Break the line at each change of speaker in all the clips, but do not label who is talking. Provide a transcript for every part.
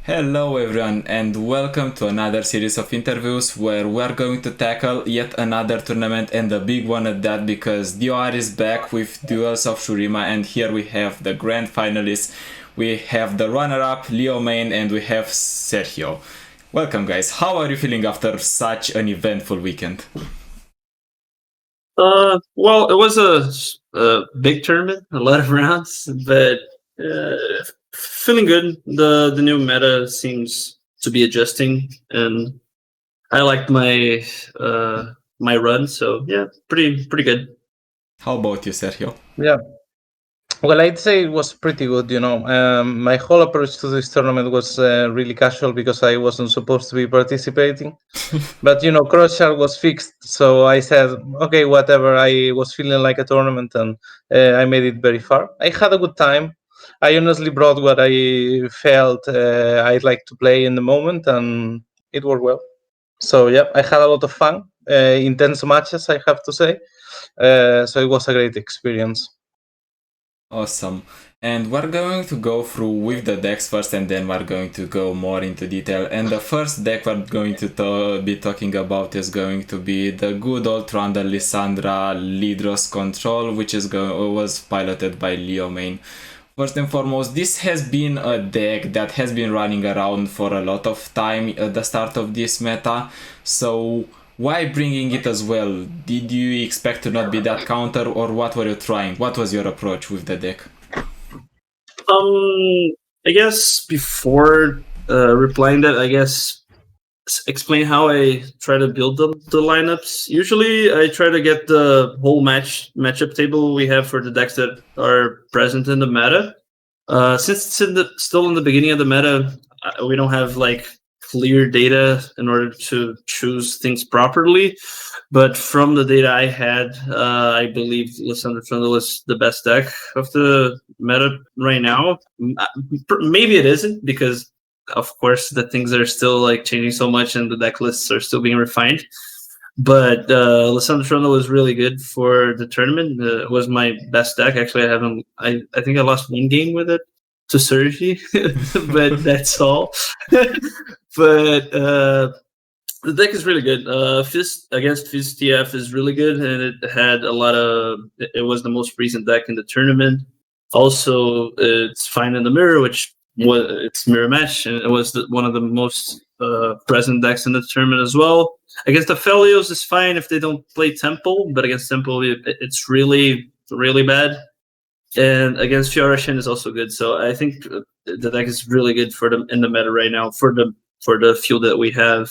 Hello everyone and welcome to another series of interviews where we're going to tackle yet another tournament and a big one at that because DOR is back with Duels of Shurima and here we have the grand finalists, we have the runner-up Leomane and we have Sergio. Welcome guys, how are you feeling after such an eventful weekend?
Well, it was a big tournament, a lot of rounds, but feeling good. The new meta seems to be adjusting, and I liked my run. So yeah, pretty good.
How about you, Sergio?
Yeah. Well, I'd say it was pretty good. My whole approach to this tournament was really casual because I wasn't supposed to be participating. But Crossshare was fixed, so I said, okay, whatever. I was feeling like a tournament, and I made it very far. I had a good time. I honestly brought what I felt I'd like to play in the moment, and it worked well. So yeah, I had a lot of fun. Intense matches, I have to say. So it was a great experience.
Awesome. And we're going to go through with the decks first and then we're going to go more into detail. And the first deck we're going to be talking about is going to be the good old Trundle Lissandra Lidros Control, which was piloted by Leomane. First and foremost, this has been a deck that has been running around for a lot of time at the start of this meta. So why bringing it as well? Did you expect to not be that counter, or what were you trying? What was your approach with the deck?
I guess before replying that, I guess explain how I try to build the lineups. Usually, I try to get the whole matchup table we have for the decks that are present in the meta. Since it's still in the beginning of the meta, we don't have like clear data in order to choose things properly. But from the data I had, I believe Lissandra Trundle is the best deck of the meta right now. Maybe it isn't because, of course, the things are still like changing so much and the deck lists are still being refined. But Lissandra Trundle is really good for the tournament. It was my best deck. Actually, I think I lost one game with it to Sergi, but that's all. But the deck is really good. Fist against Fist TF is really good, and it had a lot of. It was the most recent deck in the tournament. Also, it's fine in the mirror, which was it's mirror match, and it was one of the most present decks in the tournament as well. Against the Felios is fine if they don't play Temple, but against Temple, it's really bad. And against Fiora Shin is also good. So I think the deck is really good for them in the meta right now for the field that we have.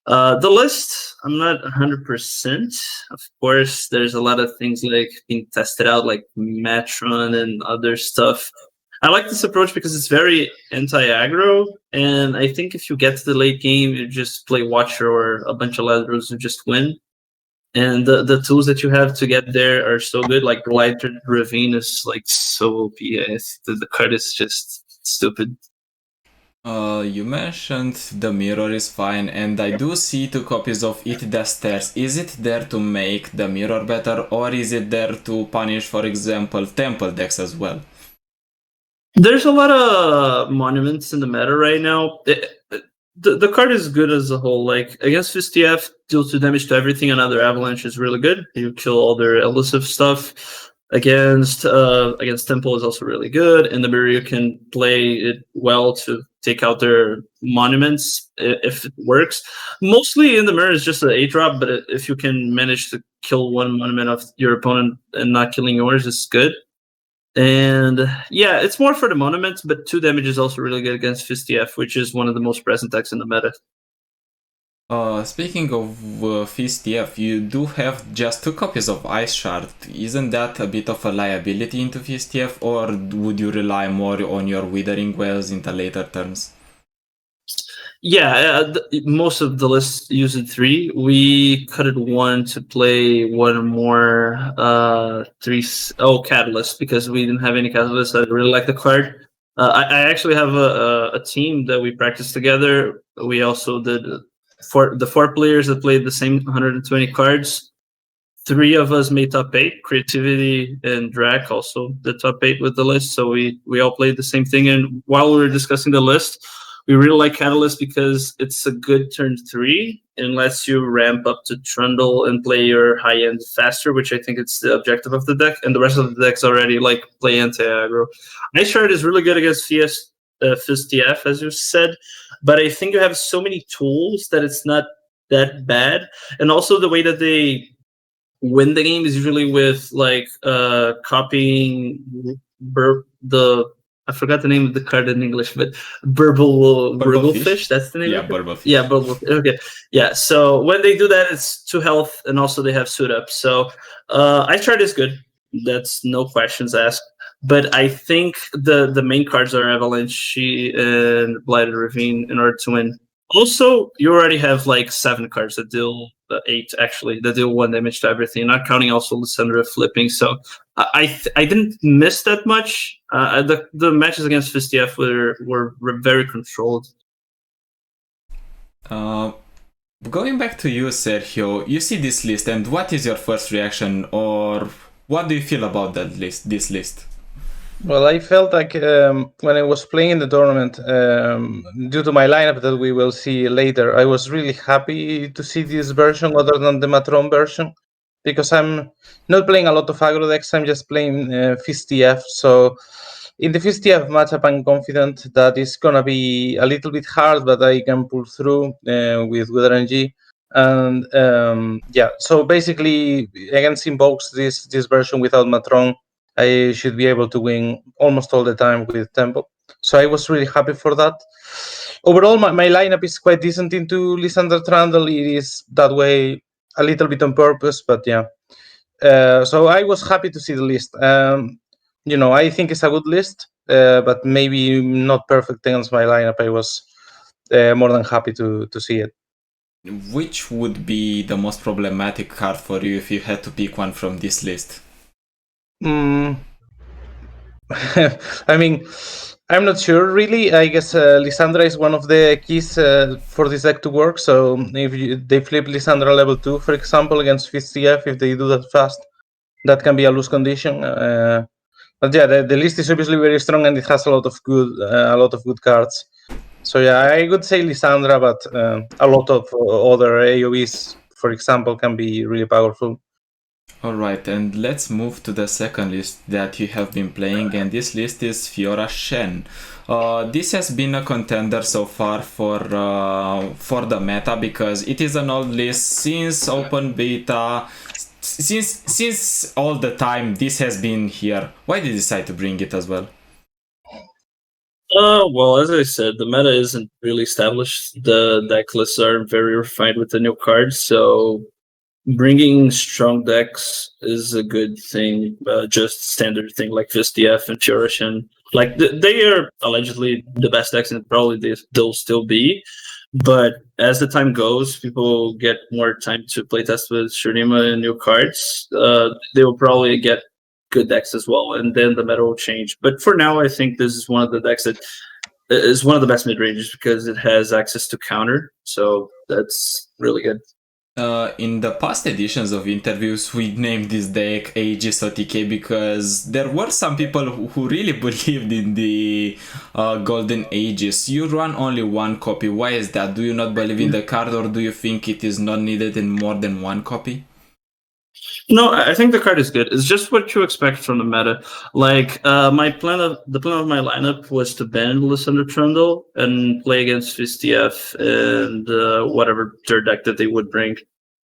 The list, I'm not 100%. Of course, there's a lot of things like being tested out, like Matron and other stuff. I like this approach because it's very anti-aggro, and I think if you get to the late game, you just play Watcher or a bunch of Ladros who just win. And the tools that you have to get there are so good. Like Lighter Ravine is like so OP. The card is just stupid.
You mentioned the mirror is fine, and I do see 2 copies of Eat the Stairs. Is it there to make the mirror better, or is it there to punish, for example, temple decks as well?
There's a lot of monuments in the meta right now. The card is good as a whole. Like against Fist TF, deal 2 damage to everything. Another Avalanche is really good. You kill all their elusive stuff. Against Temple is also really good. In the mirror, you can play it well to take out their monuments if it works. Mostly in the mirror is just an 8-drop, but if you can manage to kill one monument of your opponent and not killing yours, it's good. And yeah, it's more for the monuments, but 2 damage is also really good against Fist TF, which is one of the most present decks in the meta.
Speaking of Fist TF, you do have just 2 copies of Ice Shard. Isn't that a bit of a liability into Fist TF, or would you rely more on your Withering Wells in the later turns?
Yeah, most of the list used 3. We cut it 1 to play 1 more 3 Catalyst because we didn't have any Catalyst. I really like the card. I actually have a team that we practiced together. We also did for the 4 players that played the same 120 cards. 3 of us made top 8. Creativity and Drac also the top 8 with the list. So we all played the same thing. And while we were discussing the list, we really like Catalyst because it's a good turn 3 and lets you ramp up to Trundle and play your high end faster, which I think it's the objective of the deck. And the rest of the decks already like play anti-aggro. Ice Shard is really good against FizTF, as you said, but I think you have so many tools that it's not that bad. And also the way that they win the game is usually with like copying I forgot the name of the card in English, but Burblefish. That's the name.
Yeah,
of it?
Burblefish.
Yeah, Burblefish. Okay, yeah. So when they do that, it's 2 health, and also they have suit up. So Ice Shard is good. That's no questions asked. But I think the main cards are Avalanche and Blighted Ravine in order to win. Also, you already have like 7 cards that deal 8 actually that deal 1 damage to everything, not counting also Lissandra flipping. So I didn't miss that much. The matches against FizTF were very controlled.
Going back to you, Sergio, you see this list, and what is your first reaction, or what do you feel about this list?
Well, I felt like when I was playing in the tournament, due to my lineup that we will see later, I was really happy to see this version other than the Matron version, because I'm not playing a lot of aggro decks, I'm just playing FizTF. So in the FizTF matchup, I'm confident that it's going to be a little bit hard, but I can pull through with RNG. And yeah, so basically against Invokes, this version without Matron, I should be able to win almost all the time with Tempo. So I was really happy for that. Overall, my lineup is quite decent into Lysandra Trundle. It is that way a little bit on purpose, but yeah. So I was happy to see the list. I think it's a good list, but maybe not perfect against my lineup. I was more than happy to see it.
Which would be the most problematic card for you if you had to pick one from this list?
I mean, I'm not sure really. I guess Lysandra is one of the keys for this deck to work. So if they flip Lysandra level 2, for example, against FizTF, if they do that fast, that can be a loose condition. But yeah, the list is obviously very strong and it has a lot of good cards. So yeah, I would say Lysandra, but a lot of other AoEs, for example, can be really powerful.
Alright, and let's move to the second list that you have been playing, and this list is Fiora Shen. This has been a contender so far for the meta because it is an old list since open beta. Since all the time this has been here. Why did you decide to bring it as well?
Well, as I said, the meta isn't really established. The deck lists are very refined with the new cards, so bringing strong decks is a good thing. Just standard thing like FizTF and Fiora Shen. Like they are allegedly the best decks, and probably they'll still be. But as the time goes, people get more time to playtest with Shurima and new cards. They will probably get good decks as well, and then the meta will change. But for now, I think this is one of the decks that is one of the best mid ranges because it has access to counter. So that's really good.
In the past editions of interviews, we named this deck Aegis OTK because there were some people who really believed in the Golden Aegis. You run only one copy. Why is that? Do you not believe in the card, or do you think it is not needed in more than one copy?
No, I think the card is good. It's just what you expect from the meta. Like the plan of my lineup was to ban Lysandra Trundle and play against FizTF and whatever third deck that they would bring.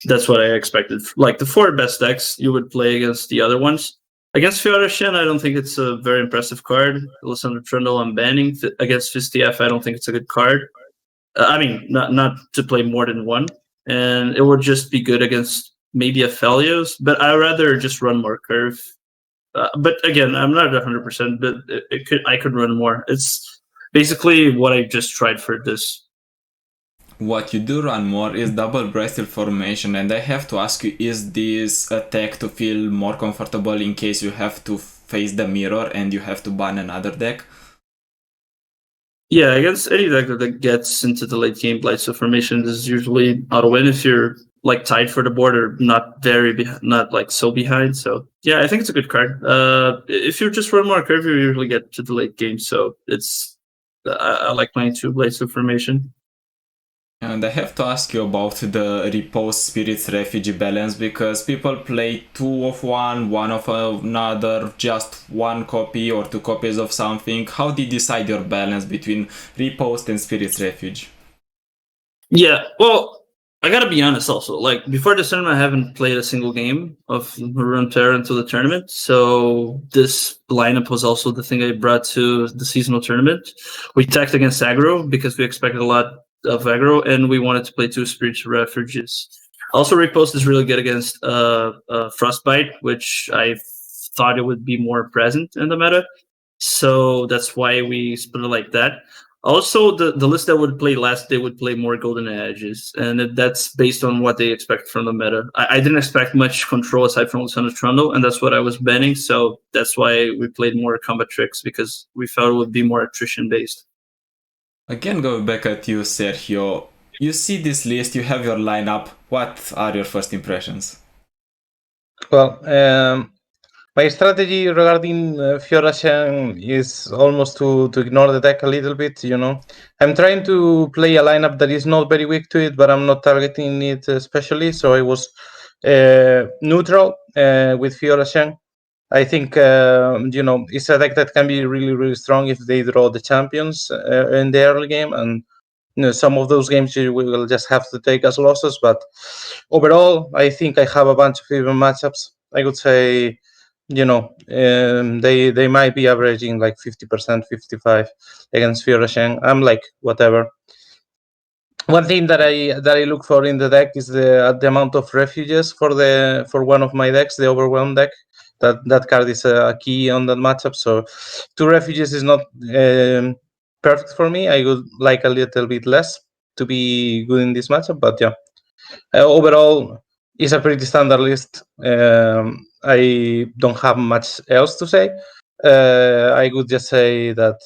That's what I expected. Like the 4 best decks, you would play against the other ones. Against Fiora Shen, I don't think it's a very impressive card. Lysandra Trundle, I'm banning. Against FizTF, I don't think it's a good card. I mean, not to play more than one, and it would just be good against maybe a Felios, but I'd rather just run more curve. But again, I'm not 100%, but I could run more. It's basically what I just tried for this.
What you do run more is double-breasted formation, and I have to ask you, is this a tech to feel more comfortable in case you have to face the mirror and you have to ban another deck?
Yeah, against any deck that gets into the late game, Blights of Formation is usually auto-win if you're like tied for the board or not not like so behind. So yeah, I think it's a good card. If you just run more curve, you usually get to the late game. So it's I like playing 2 Blades of Formation.
And I have to ask you about the Repose Spirits Refugee balance, because people play 2 of one of another, just 1 copy or 2 copies of something. How do you decide your balance between Repose and Spirits Refuge?
Yeah, well, I gotta be honest also. Like, before this tournament, I haven't played a single game of Runeterra until the tournament. So this lineup was also the thing I brought to the seasonal tournament. We tacked against aggro because we expected a lot of aggro, and we wanted to play 2 Spiritual Refuges. Also, Repost is really good against Frostbite, which I thought it would be more present in the meta. So that's why we split it like that. Also, the list that would play last, they would play more Golden Edges, and that's based on what they expect from the meta. I didn't expect much control aside from Lisandro Trundle, and that's what I was banning, so that's why we played more combat tricks, because we felt it would be more attrition-based.
Again, going back at you, Sergio. You see this list, you have your lineup. What are your first impressions?
Well, my strategy regarding Fiora Shen is almost to ignore the deck a little bit, you know. I'm trying to play a lineup that is not very weak to it, but I'm not targeting it especially, so I was neutral with Fiora Shen. I think, you know, it's a deck that can be really, really strong if they draw the champions in the early game, and you know, some of those games you will just have to take as losses, but overall, I think I have a bunch of even matchups. I would say, you know, they might be averaging like 50%, 55 against Fiora Shen. I'm like, whatever. One thing that I look for in the deck is the amount of refuges for one of my decks, the Overwhelm deck. That card is a key on that matchup. So 2 refuges is not perfect for me. I would like a little bit less to be good in this matchup, but yeah. Overall, it's a pretty standard list. I don't have much else to say. I would just say that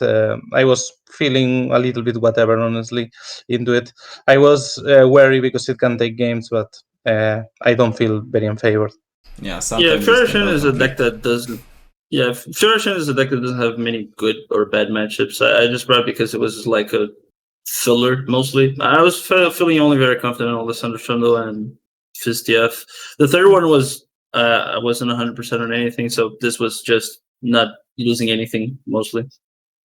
I was feeling a little bit whatever, honestly, into it. I was wary because it can take games, but I don't feel very in favor.
Yeah, sometimes
Fiora is a deck that doesn't. Yeah, Fiora is a deck that doesn't have many good or bad matchups. I just brought it because it was like a filler mostly. I was feeling only very confident on Lisandro Trundle and FizzDF. The third one was I wasn't 100% on anything, so this was just not losing anything mostly.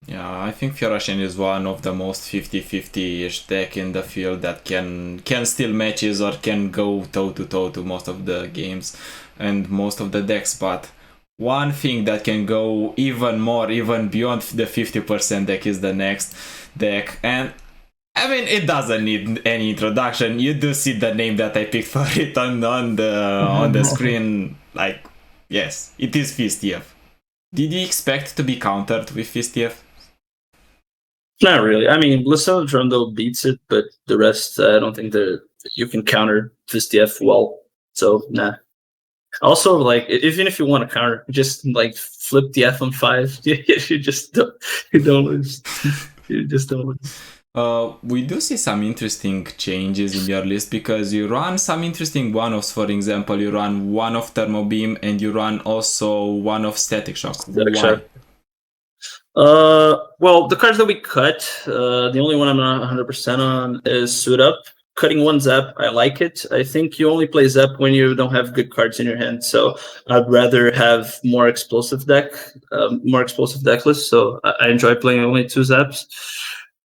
Yeah, I think Fiora is one of the most 50-50-ish deck in the field that can steal matches or can go toe-to-toe to most of the games and most of the decks, but one thing that can go even more, even beyond the 50% deck is the next deck, and I mean, it doesn't need any introduction. You do see the name that I picked for it on the screen. Like, yes, it is FizzDF. Did you expect to be countered with FizzDF?
Not really. I mean, Lisandro Trundle beats it, but the rest, I don't think that you can counter FizzDF well. So, nah. Also, like, even if you want to counter, just like flip the F on 5. You just don't lose. You just don't lose.
We do see some interesting changes in your list, because you run some interesting one-offs. For example, you run one of Thermo Beam and you run also one of Static Shock.
Static Shock. Well, the cards that we cut, the only one I'm not 100% on is Suit Up. Cutting one Zap, I like it. I think you only play Zap when you don't have good cards in your hand, so I'd rather have more explosive deck list, so I enjoy playing only 2 Zaps.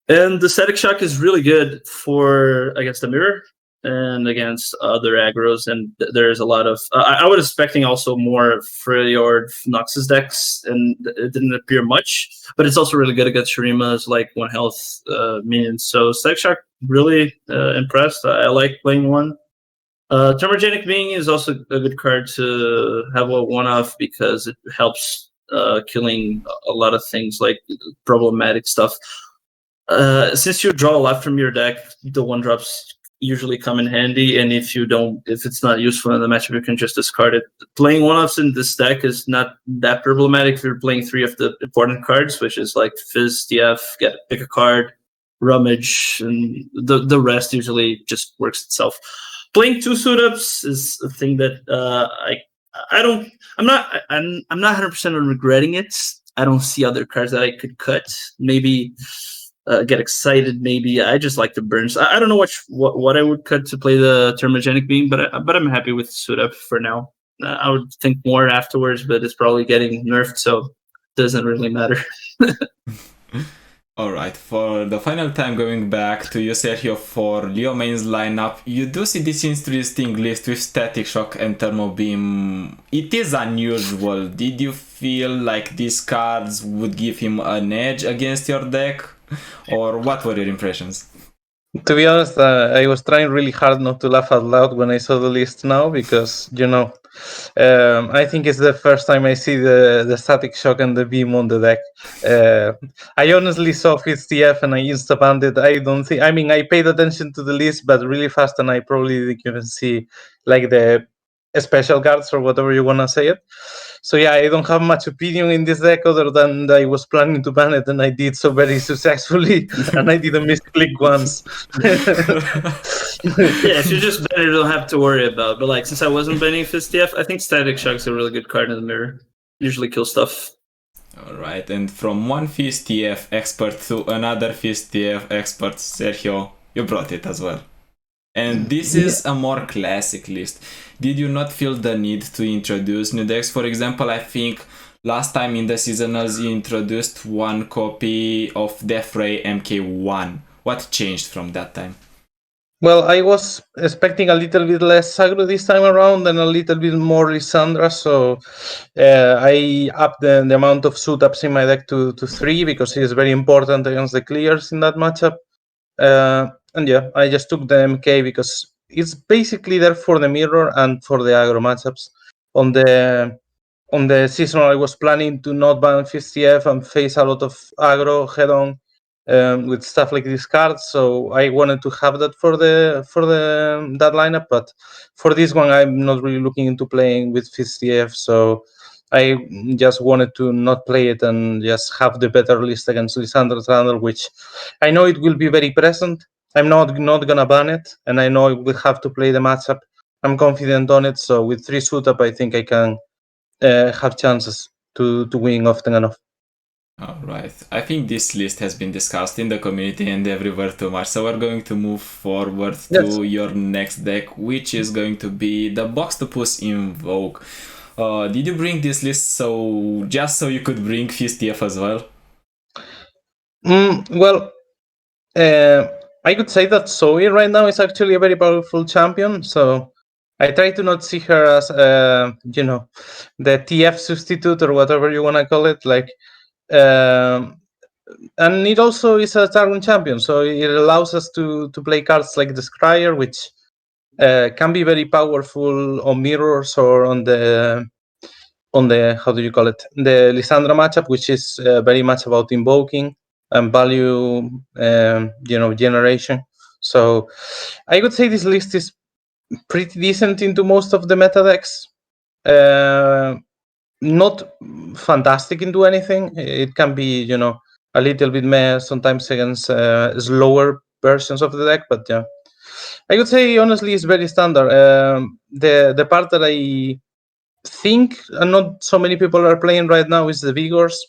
And the Static Shock is really good for against the Mirror and against other aggros, and there's a lot of... I was expecting also more Freljord Noxus decks, and it didn't appear much, but it's also really good against Shurima's like 1 health minions. So Static Shock, really impressed. I like playing one. Thermogenic Being is also a good card to have a one-off, because it helps killing a lot of things like problematic stuff. Since you draw a lot from your deck, the 1-drops usually come in handy, and if it's not useful in the matchup, you can just discard it. Playing one-offs in this deck is not that problematic if you're playing 3 of the important cards, which is like Fizz, DF, pick a card, Rummage, and the rest usually just works itself. Playing 2 suit-ups is a thing that I'm not 100% on regretting it. I don't see other cards that I could cut. Maybe get excited. Maybe I just like the burns. I don't know what I would cut to play the Thermogenic Beam, but I'm happy with suit up for now. I would think more afterwards, but it's probably getting nerfed, so it doesn't really matter.
Alright, for the final time going back to you, Sergio, for Leomane's lineup, you do see this interesting list with Static Shock and Thermo Beam. It is unusual. Did you feel like these cards would give him an edge against your deck? Or what were your impressions?
To be honest, I was trying really hard not to laugh out loud when I saw the list now, because, I think it's the first time I see the Static Shock and the Beam on the deck. I honestly saw FitzTF and I insta-banned it. I paid attention to the list, but really fast, and I probably didn't even see like the special cards or whatever you want to say it. So yeah, I don't have much opinion in this deck other than I was planning to ban it, and I did so very successfully, and I didn't misclick once.
Yeah, if you just ban it, you don't have to worry about. But like, since I wasn't banning FitzTF, I think Static Shock's a really good card in the mirror. Usually kill stuff.
Alright, and from one FitzTF expert to another FitzTF expert, Sergio, you brought it as well. And this is a more classic list. Did you not feel the need to introduce new decks? For example, I think last time in the seasonals you introduced one copy of Death Ray MK1. What changed from that time?
Well, I was expecting a little bit less aggro this time around and a little bit more Lissandra, so I upped the amount of suit ups in my deck to 3 because it is very important against the clears in that matchup. And yeah, I just took the MK because it's basically there for the mirror and for the aggro matchups. On the seasonal, I was planning to not ban FitzTF and face a lot of aggro head on with stuff like this card. So I wanted to have that for that lineup. But for this one, I'm not really looking into playing with FitzTF. So I just wanted to not play it and just have the better list against Lissandra Trundle, which I know it will be very present. I'm not gonna ban it, and I know I will have to play the matchup. I'm confident on it, so with 3 suit up, I think I can have chances to win often enough.
Alright, I think this list has been discussed in the community and everywhere too much, so we're going to move forward to your next deck, which is going to be the Boxtopus Invoke. Did you bring this list just so you could bring FitzTF as well?
Well, I could say that Zoe right now is actually a very powerful champion, so I try to not see her as, the TF substitute or whatever you want to call it. And it also is a Targon champion, so it allows us to play cards like the Scryer, which can be very powerful on mirrors or on the how do you call it, the Lissandra matchup, which is very much about invoking and value generation. So I would say this list is pretty decent into most of the meta decks. Not fantastic into anything. It can be a little bit meh sometimes against slower versions of the deck, but yeah, I would say honestly it's very standard. The part that I think not so many people are playing right now is the Vigors.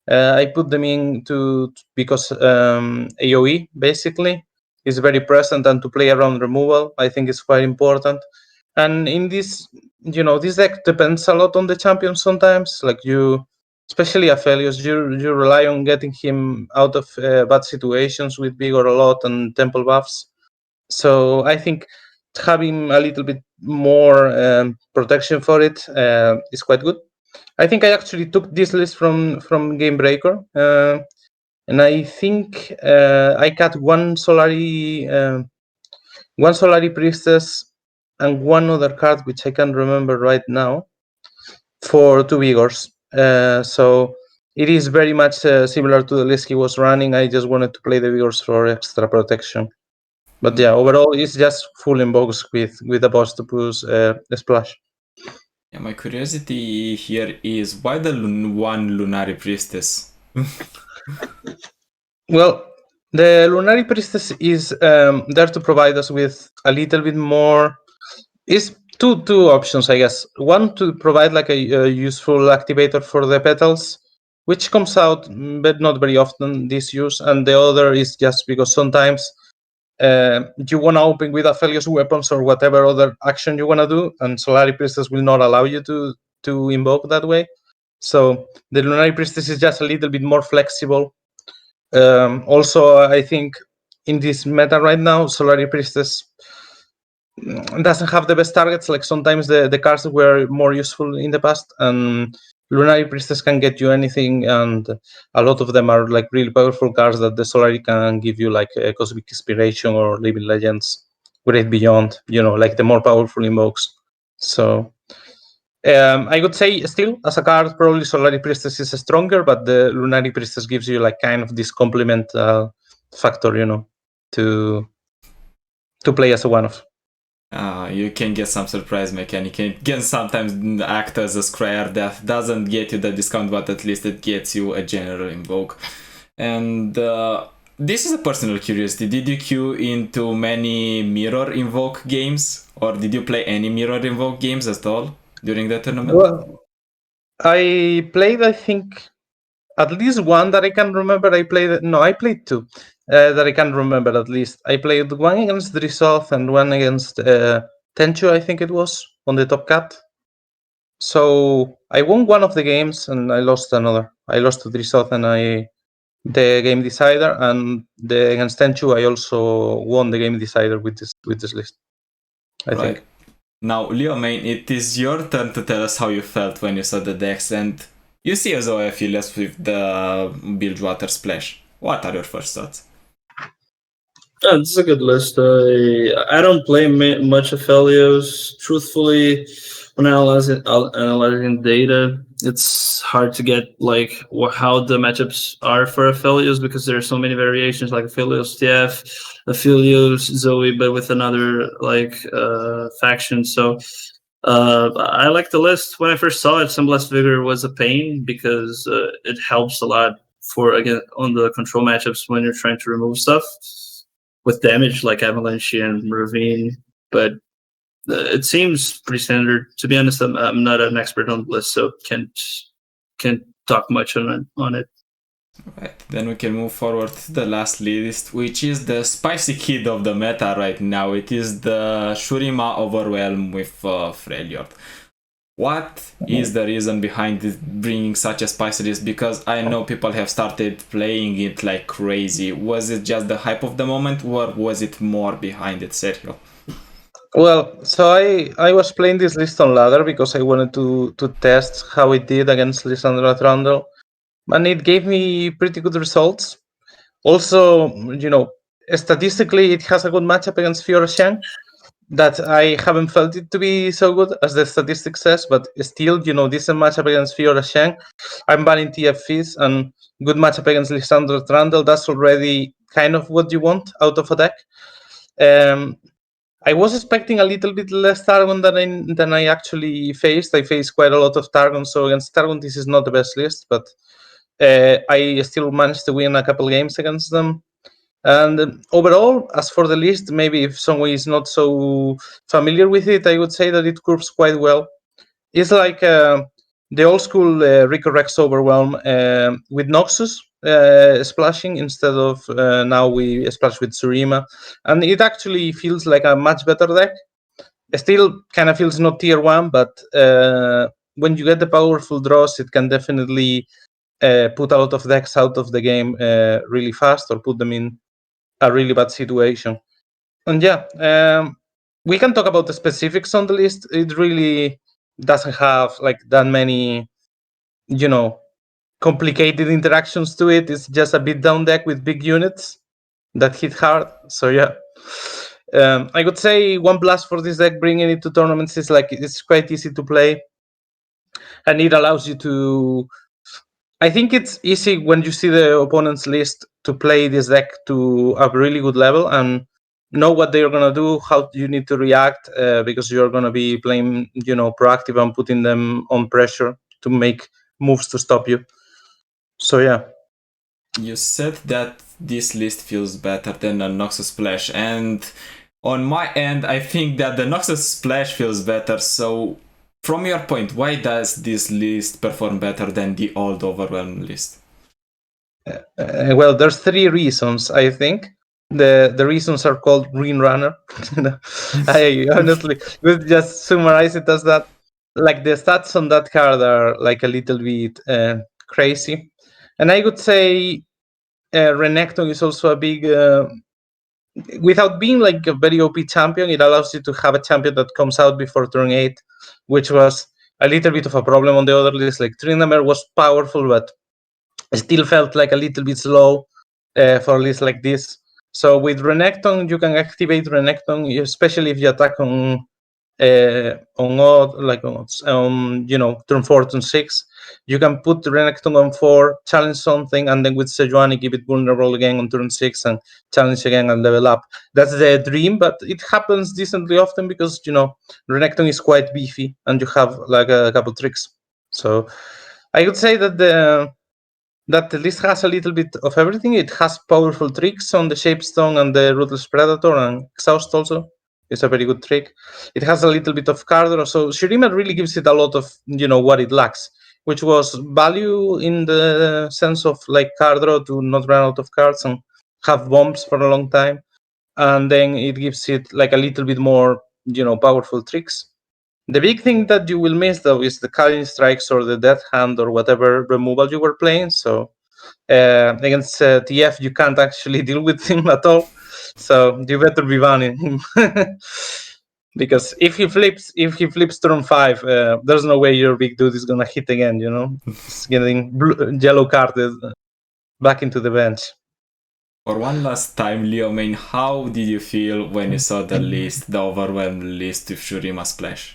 I put them in because AoE basically is very present, and to play around removal I think is quite important. And in this, this deck depends a lot on the champion sometimes. Like especially Aphelios, you rely on getting him out of bad situations with Vigor a lot and temple buffs. So I think having a little bit more protection for it is quite good. I think I actually took this list from Gamebreaker, and I think I cut one Solari Priestess and one other card which I can't remember right now for 2 Vigors. So it is very much similar to the list he was running. I just wanted to play the Vigors for extra protection. But yeah, overall it's just full invokes with a Boxtopus splash.
Yeah, my curiosity here is why the one Lunari Priestess?
Well, the Lunari Priestess is there to provide us with a little bit more. Is two options, I guess. One, to provide like a useful activator for the petals, which comes out, but not very often, this use. And the other is just because sometimes you want to open with Aphelios weapons or whatever other action you want to do, and Solari Priestess will not allow you to invoke that way. So the Lunari Priestess is just a little bit more flexible. Also, I think in this meta right now, Solari Priestess doesn't have the best targets. Like sometimes the cards were more useful in the past, and Lunari Priestess can get you anything, and a lot of them are like really powerful cards that the Solari can give you, like Cosmic Inspiration or Living Legends, Great Beyond, like the more powerful invokes. So I would say still, as a card, probably Solari Priestess is stronger, but the Lunari Priestess gives you like kind of this complement factor, to play as a one-off.
You can get some surprise mechanic. You can sometimes act as a square that doesn't get you the discount, but at least it gets you a general invoke. And this is a personal curiosity. Did you queue into many mirror invoke games, or did you play any mirror invoke games at all during the tournament?
Well, I played, I think, at least one that I can remember. I played two that I can remember at least. I played one against Drisoth and one against Tenchu, I think it was, on the Top Cat. So I won one of the games and I lost another. I lost to Drisoth and the game decider, and against Tenchu I also won the game decider with this list, I think.
Now, Leomane, it is your turn to tell us how you felt when you saw the decks, and you see as Finalists with the Bilgewater Splash. What are your first thoughts?
Yeah, this is a good list. I don't play much Aphelios. Truthfully, when analyzing data, it's hard to get like how the matchups are for Aphelios because there are so many variations, like Aphelios TF, Aphelios Zoe, but with another faction. So I like the list. When I first saw it, Sunblast Vigor was a pain because it helps a lot again on the control matchups when you're trying to remove stuff with damage like Avalanche and Ravine, but it seems pretty standard. To be honest, I'm not an expert on the list, so can't talk much on it.
Right, then we can move forward to the last list, which is the spicy kid of the meta right now. It is the Shurima Overwhelm with Freljord. What is the reason behind bringing such a spicy list? Because I know people have started playing it like crazy. Was it just the hype of the moment, or was it more behind it, Sergio?
Well, so I was playing this list on ladder because I wanted to test how it did against Lissandra Trundle, and it gave me pretty good results. Also, statistically, it has a good matchup against Fiora Shang. That I haven't felt it to be so good as the statistic says, but still, decent matchup against Fiora Shang. I'm banning TF Fizz, and good matchup against Lissandra Trundle. That's already kind of what you want out of a deck. I was expecting a little bit less Targon than I actually faced. I faced quite a lot of Targon, so against Targon this is not the best list, but I still managed to win a couple games against them. And overall, as for the list, maybe if someone is not so familiar with it, I would say that it groups quite well. It's like the old school Rico Rex Overwhelm with Noxus splashing instead of now we splash with Shurima. And it actually feels like a much better deck. It still kind of feels not tier 1, but when you get the powerful draws, it can definitely put a lot of decks out of the game really fast or put them in a really bad situation. And yeah, we can talk about the specifics on the list. It really doesn't have like that many, complicated interactions to it. It's just a beat down deck with big units that hit hard. So yeah, I would say one plus for this deck bringing it to tournaments is like it's quite easy to play, and it allows you to. I think it's easy when you see the opponent's list to play this deck to a really good level and know what they're gonna do, how you need to react, because you're gonna be playing, proactive and putting them on pressure to make moves to stop you. So yeah.
You said that this list feels better than the Noxus Splash, and on my end, I think that the Noxus Splash feels better. So from your point, why does this list perform better than the old Overwhelm list?
Well, there's 3 reasons, I think. The reasons are called Green Runner. I honestly would just summarize it as that. Like the stats on that card are like a little bit crazy, and I would say Renekton is also a big. Without being like a very OP champion, it allows you to have a champion that comes out before turn 8, which was a little bit of a problem on the other list. Like Tryndamere was powerful, but still felt like a little bit slow for a list like this. So with Renekton, you can activate Renekton, especially if you attack on odd, like on turn 4, turn 6. You can put Renekton on 4, challenge something, and then with Sejuani give it vulnerable again on turn 6 and challenge again and level up. That's the dream, but it happens decently often because Renekton is quite beefy and you have like a couple tricks. So I would say that the list has a little bit of everything. It has powerful tricks on the Shapestone and the Ruthless Predator, and Exhaust also is a very good trick. It has a little bit of Cardro, so Shurima really gives it a lot of what it lacks, which was value in the sense of like Cardro to not run out of cards and have bombs for a long time, and then it gives it like a little bit more powerful tricks. The big thing that you will miss, though, is the Calling Strikes or the Death Hand or whatever removal you were playing. So against TF, you can't actually deal with him at all. So you better be banning him. Because if he flips turn 5, there's no way your big dude is gonna hit again. It's getting yellow carded back into the bench.
For one last time, Leomane, how did you feel when you saw the list, the overwhelmed list with Shurima Splash?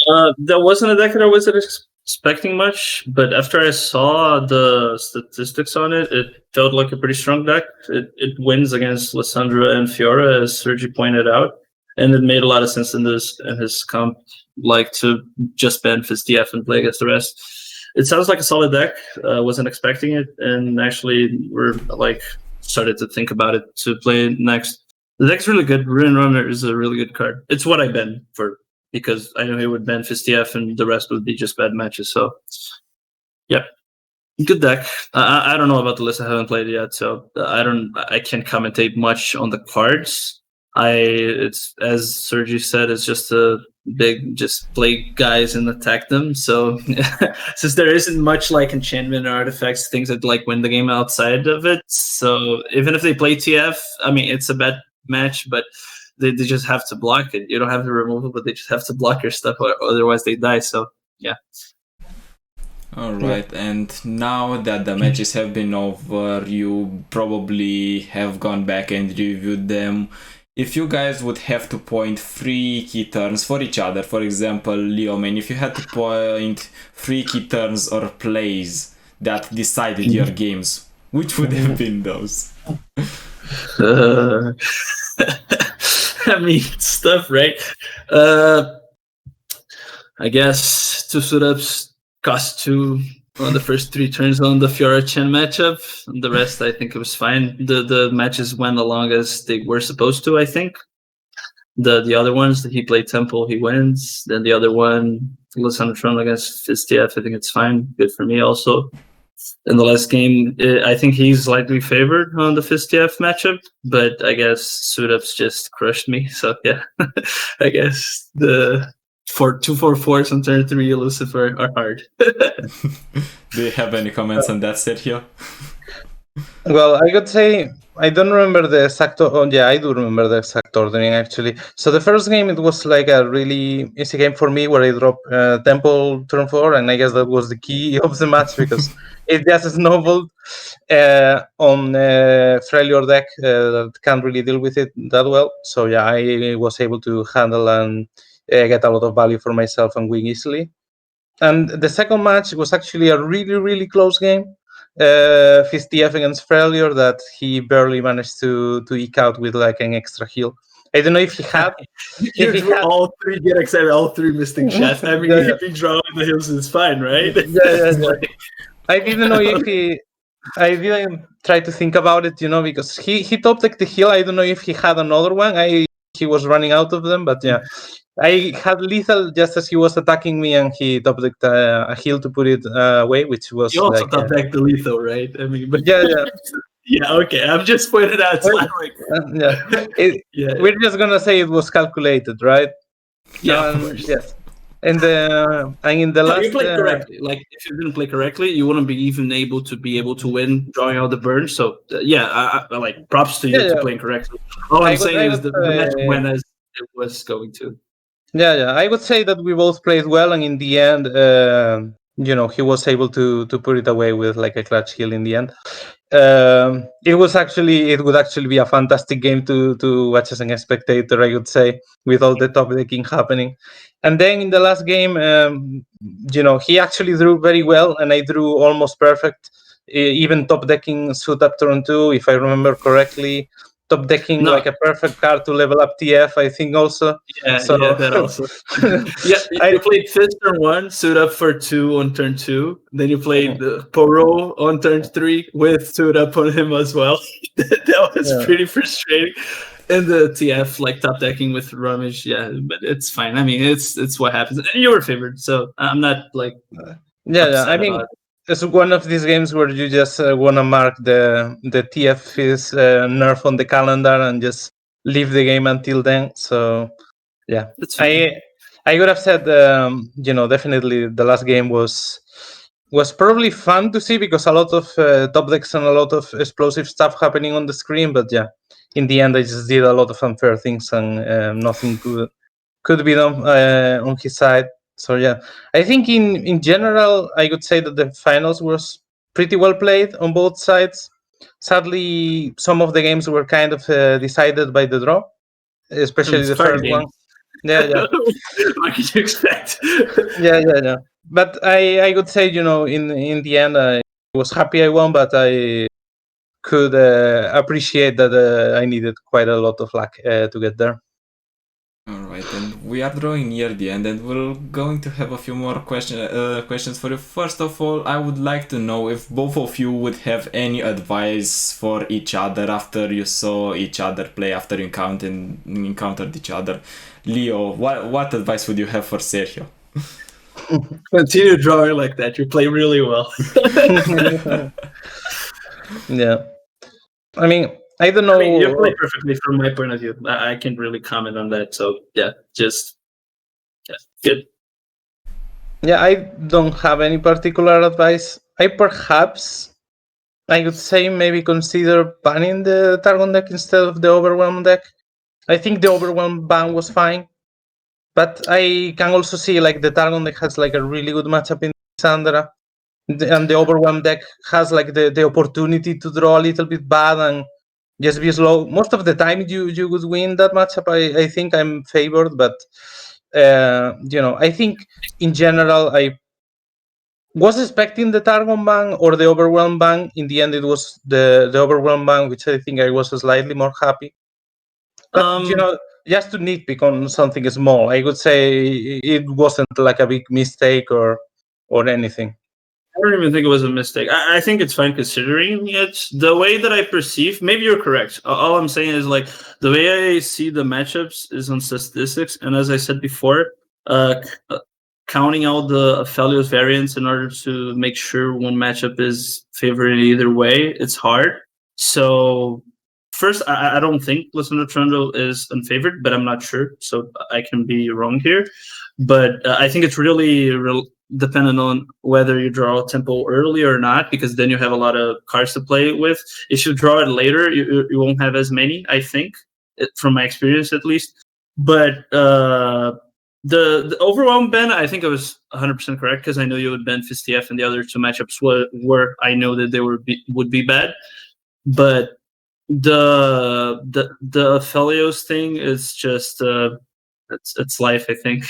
That wasn't a deck that I wasn't expecting much, but after I saw the statistics on it, it felt like a pretty strong deck. It wins against Lissandra and Fiora, as Sergi pointed out, and it made a lot of sense in his comp, like to just ban FizzDF and play against the rest. It sounds like a solid deck. Wasn't expecting it, and actually we're like started to think about it to play next. The deck's really good. Ruin Runner is a really good card. It's what I ban for, because I know he would ban FizzDF and the rest would be just bad matches. So, yeah, good deck. I don't know about the list. I haven't played it yet, so I can't commentate much on the cards. It's as Sergi said, it's just a big just play guys and attack them. So since there isn't much like enchantment or artifacts, things that like win the game outside of it. So even if they play TF, I mean it's a bad match, but they just have to block it. You don't have to remove it, but they just have to block your stuff, or otherwise they die. So yeah.
Alright, and now that the matches have been over, you probably have gone back and reviewed them. If you guys would have to point 3 key turns for each other, for example, Leomane, if you had to point 3 key turns or plays that decided your games, which would have been those?
I mean, stuff, right? I guess 2 suit-ups cost 2 on the first 3 turns on the Fiora Chen matchup. The rest, I think it was fine. The matches went along as they were supposed to, I think. The other ones, he played Temple, he wins. Then the other one, Lissandra Tron against FizzDF, I think it's fine. Good for me also. In the last game, I think he's likely favored on the FizzDF matchup, but I guess suit-ups just crushed me. So yeah, I guess the 2/4/4s on turn 3 elusive are hard.
Do you have any comments on that, Sergio?
Well, I could say I don't remember the exact. Oh, yeah, I do remember the exact ordering actually. So the first game it was like a really easy game for me where I dropped Temple turn 4, and I guess that was the key of the match because it just snowballed on Freljord deck that can't really deal with it that well. So yeah, I was able to handle and get a lot of value for myself and win easily. And the second match was actually a really, really close game. FizzDF against Freljord that he barely managed to eke out with like an extra heal. I don't know if he had.
All 3 get excited, all 3 Mystic Chef. I mean, if he draw the heals, it's fine, right?
Yeah. I didn't know if he. I didn't try to think about it, because he top decked the heal. I don't know if he had another one. He was running out of them, but yeah, I had lethal just as he was attacking me, and he top decked a heal to put it away, which was
You also
like
top deck the lethal, right? I mean, but
yeah, yeah.
yeah, okay. I'm just pointing out.
Well,
Like,
yeah.
yeah,
We're just gonna say it was calculated, right?
yeah, of course.
Yes. And in the
No,
last
you played correctly. Like, if you didn't play correctly, you wouldn't be even able to win drawing out the burn. So yeah, I like props to you
Yeah,
to
yeah.
playing correctly. All I'm saying
I
is
would
the match
say-
went as it was going to.
Yeah, I would say that we both played well, and in the end, he was able to put it away with like a clutch heal in the end. It would actually be a fantastic game to watch as a spectator, I would say, with all the top decking happening. And then in the last game, he actually drew very well, and I drew almost perfect, even top decking suit up turn 2, if I remember correctly. Top decking like a perfect card to level up TF, I think also.
Yeah,
So,
yeah, that also. Yeah, you played Fist turn 1, suit up for 2 on turn 2. Then you played Poro on turn 3 with suit up on him as well. That was pretty frustrating. And the TF like top decking with Ramesh, yeah, but it's fine. I mean, it's what happens. And you were favored, so I'm not like
yeah. I mean, it's one of these games where you just want to mark the TF is nerf on the calendar and just leave the game until then. So yeah, I would have said definitely the last game was probably fun to see because a lot of top decks and a lot of explosive stuff happening on the screen. But yeah, in the end, I just did a lot of unfair things and nothing could be done on his side. So yeah, I think in general, I would say that the finals was pretty well played on both sides. Sadly, some of the games were kind of decided by the draw, especially the first one. Yeah.
What could you expect?
Yeah. But I would say, in the end, I was happy I won, but I could appreciate that I needed quite a lot of luck to get there.
Alright, and we are drawing near the end, and we're going to have a few more questions for you. First of all, I would like to know if both of you would have any advice for each other after you saw each other play, after you encountered each other. Leo, what advice would you have for Sergio?
Continue drawing like that. You play really well.
Yeah. I mean, I don't know.
You play perfectly from my point of view. I can't really comment on that. So yeah, good.
Yeah, I don't have any particular advice. I would say maybe consider banning the Targon deck instead of the Overwhelm deck. I think the Overwhelm ban was fine, but I can also see like the Targon deck has like a really good matchup in Sandra, and the Overwhelm deck has like the opportunity to draw a little bit bad and just be slow. Most of the time you would win that matchup. I think I'm favored, but I think in general I was expecting the Targon ban or the Overwhelm ban. In the end, it was the Overwhelm ban, which I think I was slightly more happy. But just to nitpick on something small, I would say it wasn't like a big mistake or anything.
I don't even think it was a mistake. I think it's fine considering it's the way that I perceive. Maybe you're correct. All I'm saying is like the way I see the matchups is on statistics, and as I said before, counting out the Aphelios variants in order to make sure one matchup is favored either way, it's hard. So first, I don't think Lissandra Trundle is unfavored, but I'm not sure, so I can be wrong here. But I think it's really dependent on whether you draw tempo early or not, because then you have a lot of cards to play with. If you draw it later, you won't have as many, I think, from my experience at least. But the Overwhelm ban, I think I was 100% correct, because I know you would ban FistTF, and the other two matchups were I know that they would be bad. But the Aphelios thing is just it's life, I think.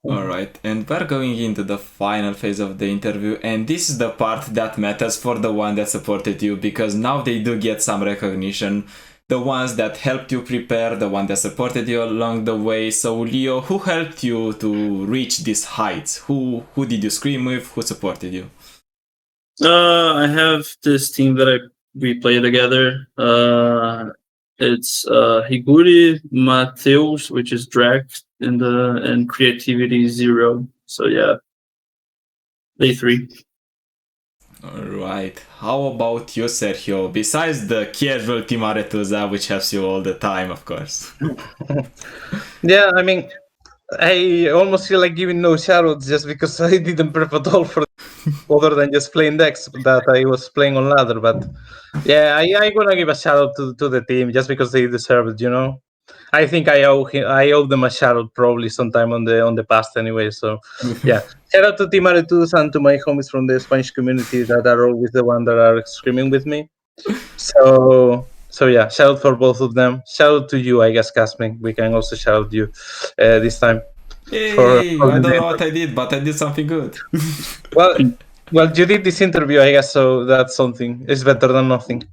Alright, and we're going into the final phase of the interview, and this is the part that matters for the one that supported you, because now they do get some recognition. The ones that helped you prepare, the one that supported you along the way. So Leo, who helped you to reach these heights? Who did you scream with? Who supported you?
I have this team that we play together. It's Higuri, Mateus, which is drag, and creativity 0. So yeah, they 3.
Alright. How about you, Sergio? Besides the casual Team Aretuza, which helps you all the time, of course.
Yeah, I mean, I almost feel like giving no shoutouts just because I didn't prep at all for other than just playing decks that I was playing on ladder. But yeah, I'm gonna give a shout out to the team just because they deserve it. You know, I think I owe them a shout out probably sometime on the past anyway. So yeah, shout out to Team Aretus and to my homies from the Spanish community that are always the one that are screaming with me. So yeah, shout out for both of them. Shout out to you, I guess, Casming. We can also shout out you this time.
Hey,
for
I don't
the
know what I did, but I did something good.
well, you did this interview, I guess, so that's something. It's better than nothing.